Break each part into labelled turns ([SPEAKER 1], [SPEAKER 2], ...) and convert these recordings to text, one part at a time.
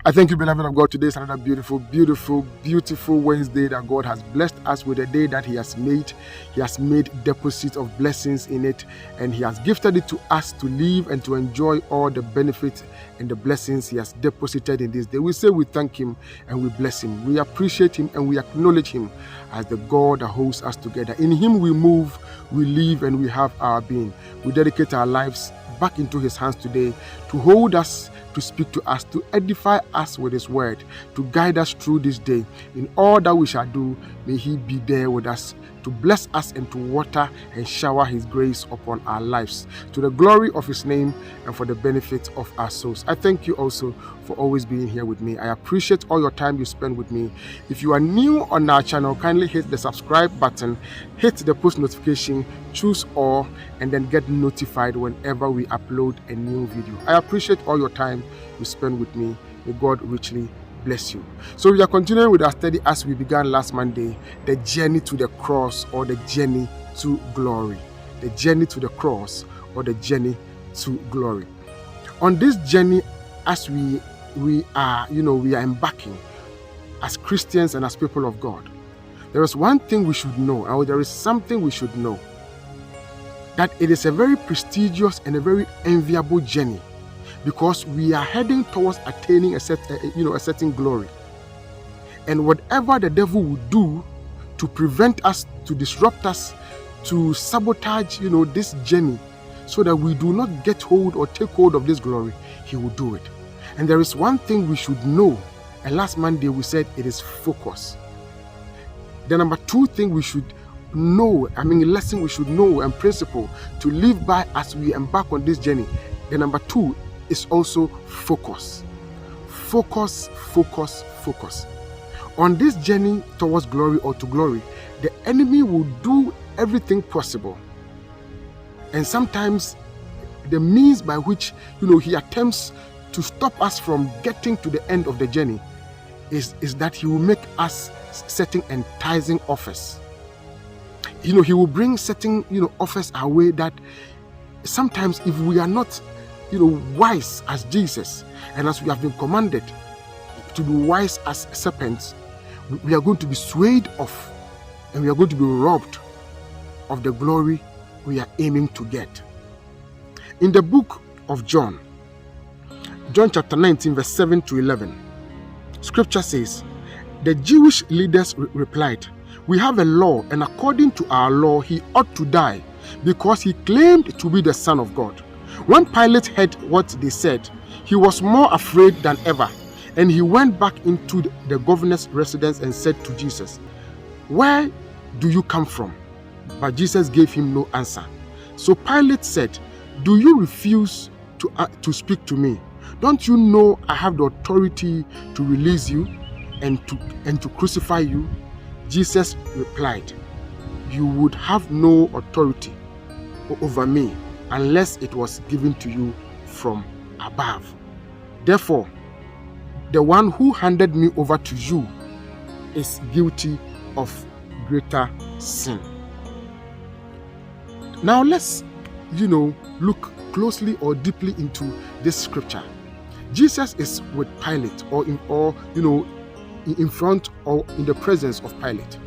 [SPEAKER 1] I thank you, beloved of God. Today is another beautiful Wednesday that God has blessed us with, a day that He has made. He has made deposits of blessings in it, and He has gifted it to us to live and to enjoy all the benefits and the blessings He has deposited in this day. We say we thank Him and we bless Him. We appreciate Him and we acknowledge Him as the God that holds us together. In Him we move, we live, and we have our being. We dedicate our lives back into His hands today to hold us, to speak to us, to edify us with His word, to guide us through this day. In all that we shall do, may He be there with us to bless us and to water and shower His grace upon our lives, to the glory of His name and for the benefit of our souls. I thank you also for always being here with me. I appreciate all your time you spend with me. If you are new on our channel, kindly hit the subscribe button, hit the post notification, choose all, and then get notified whenever we upload a new video. I appreciate all your time you spend with me. May God richly bless you. So we are continuing with our study as we began last Monday, the journey to the cross or the journey to glory. The journey to the cross or the journey to glory. On this journey, as we are embarking as Christians and as people of God, there is one thing we should know, or there is something we should know, that it is a very prestigious and a very enviable journey, because we are heading towards attaining a certain glory. And whatever the devil will do to prevent us, to disrupt us, to sabotage, this journey, so that we do not get hold or take hold of this glory, he will do it. And there is one thing we should know, and last Monday we said it is focus. The number two thing we should know, lesson we should know and principle to live by as we embark on this journey. The number two is also focus. Focus. On this journey towards glory or to glory, the enemy will do everything possible. And sometimes the means by which he attempts to stop us from getting to the end of the journey is that he will make us certain enticing offers. He will bring certain offers our way that sometimes, if we are not wise as Jesus, and as we have been commanded to be wise as serpents, we are going to be swayed off, and we are going to be robbed of the glory we are aiming to get. In the book of John chapter 19, verse 7 to 11, scripture says, the Jewish leaders replied, we have a law, and according to our law, he ought to die, because he claimed to be the Son of God. When Pilate heard what they said, he was more afraid than ever, and he went back into the governor's residence and said to Jesus, where do you come from? But Jesus gave him no answer. So Pilate said, do you refuse to speak to me? Don't you know I have the authority to release you and to crucify you? Jesus replied, you would have no authority over me unless it was given to you from above. Therefore, the one who handed me over to you is guilty of greater sin. Now let's, look closely or deeply into this scripture. Jesus is with Pilate, or in front or in the presence of Pilate.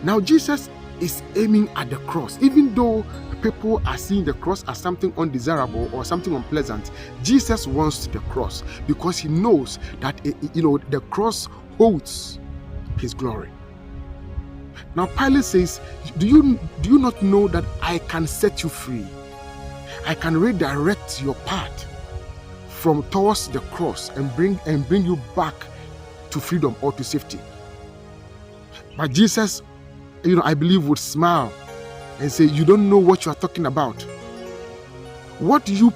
[SPEAKER 1] Now Jesus is aiming at the cross. Even though people are seeing the cross as something undesirable or something unpleasant, Jesus wants the cross because he knows that the cross holds his glory. Now Pilate says, do you not know that I can set you free? I can redirect your path from towards the cross and bring you back to freedom or to safety. But Jesus, I believe, would smile and say, you don't know what you are talking about. What you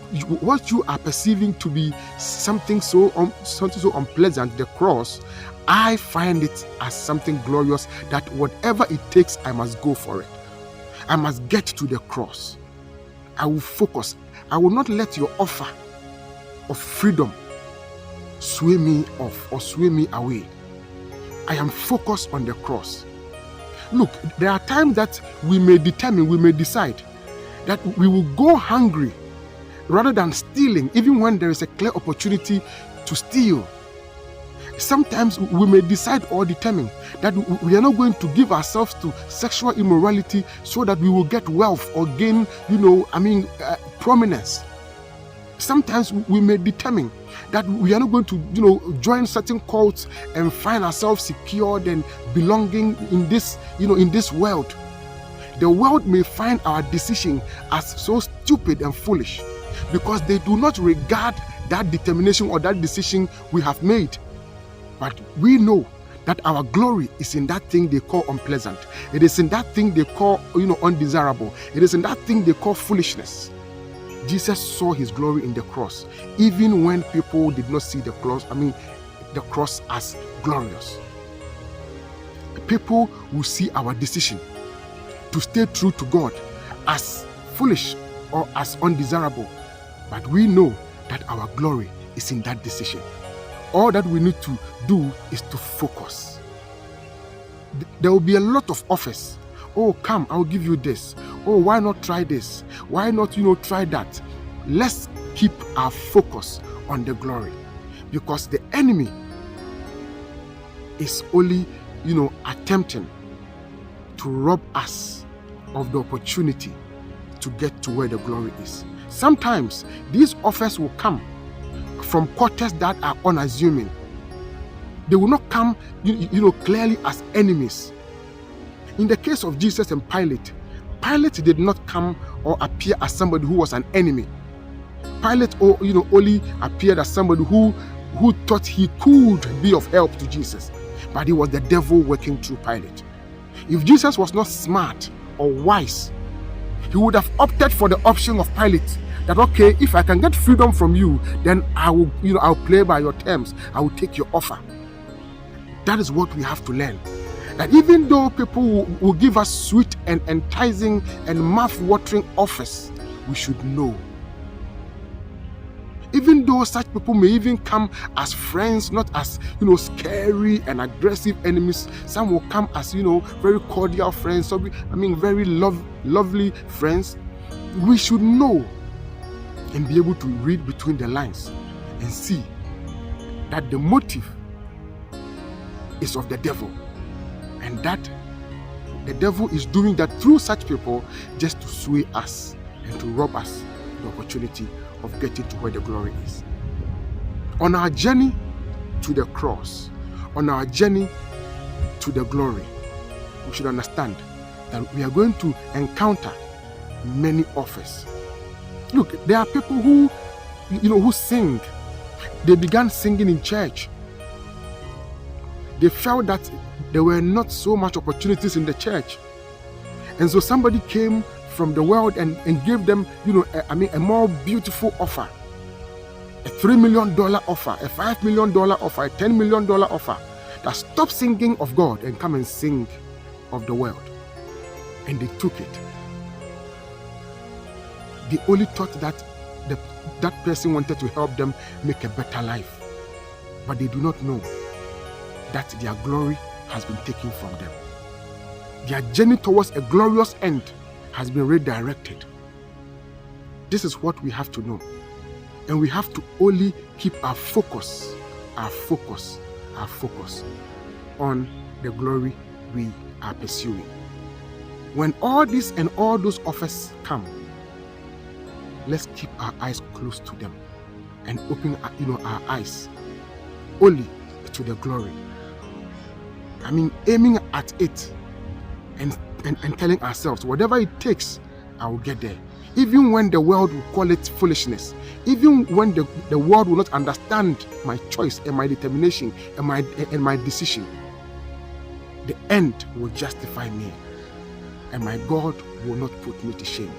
[SPEAKER 1] are perceiving to be something so unpleasant, the cross, I find it as something glorious, that whatever it takes, I must go for it. I must get to the cross. I will focus. I will not let your offer of freedom sway me off or sway me away. I am focused on the cross. Look, there are times that we may decide that we will go hungry rather than stealing, even when there is a clear opportunity to steal. Sometimes we may decide or determine that we are not going to give ourselves to sexual immorality so that we will get wealth or gain, prominence. Sometimes we may determine that we are not going to, join certain cults and find ourselves secured and belonging in this, in this world. The world may find our decision as so stupid and foolish because they do not regard that determination or that decision we have made. But we know that our glory is in that thing they call unpleasant. It is in that thing they call, undesirable. It is in that thing they call foolishness. Jesus saw his glory in the cross, even when people did not see the cross as glorious. People will see our decision to stay true to God as foolish or as undesirable. But we know that our glory is in that decision. All that we need to do is to focus. There will be a lot of offers. Oh, come, I'll give you this. Oh, why not try this? Why not, try that? Let's keep our focus on the glory, because the enemy is only, attempting to rob us of the opportunity to get to where the glory is. Sometimes these offers will come from quarters that are unassuming. They will not come, clearly as enemies. In the case of Jesus and Pilate, Pilate did not come or appear as somebody who was an enemy. Pilate, only appeared as somebody who thought he could be of help to Jesus, but he was the devil working through Pilate. If Jesus was not smart or wise, he would have opted for the option of Pilate, that okay, if I can get freedom from you, then I'll play by your terms. I will take your offer. That is what we have to learn. That even though people will give us sweet and enticing and mouth-watering offers, we should know. Even though such people may even come as friends, not as, scary and aggressive enemies. Some will come as, very cordial friends, very lovely friends. We should know and be able to read between the lines and see that the motive is of the devil, and that the devil is doing that through such people just to sway us and to rob us the opportunity of getting to where the glory is. On our journey to the cross, on our journey to the glory, we should understand that we are going to encounter many offers. Look, there are people who sing. They began singing in church. They felt that there were not so much opportunities in the church. And so somebody came from the world and gave them, a more beautiful offer. A $3 million offer, a $5 million offer, a $10 million offer. That stop singing of God and come and sing of the world. And they took it. They only thought that that person wanted to help them make a better life. But they do not know that their glory has been taken from them. Their journey towards a glorious end has been redirected. This is what we have to know. And we have to only keep our focus on the glory we are pursuing. When all this and all those offers come, let's keep our eyes close to them and open our eyes only to the glory. Aiming at it and telling ourselves, whatever it takes, I will get there. Even when the world will call it foolishness, even when the world will not understand my choice and my determination and my decision, the end will justify me, and my God will not put me to shame.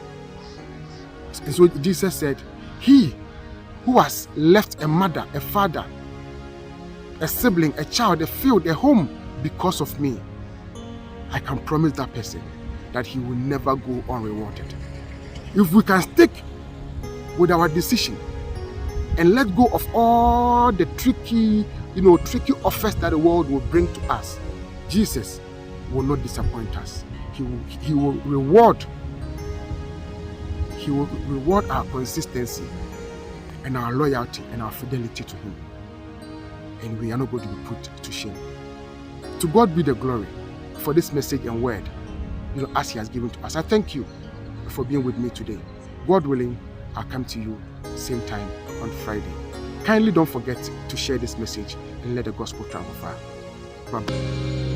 [SPEAKER 1] And so Jesus said, he who has left a mother, a father, a sibling, a child, a field, a home because of me, I can promise that person that he will never go unrewarded. If we can stick with our decision and let go of all the tricky offers that the world will bring to us, Jesus will not disappoint us. He will reward our consistency and our loyalty and our fidelity to him. and we are not going to be put to shame. To God be the glory for this message and word, as He has given to us. I thank you for being with me today. God willing, I'll come to you same time on Friday. Kindly don't forget to share this message and let the gospel travel far. Bye-bye.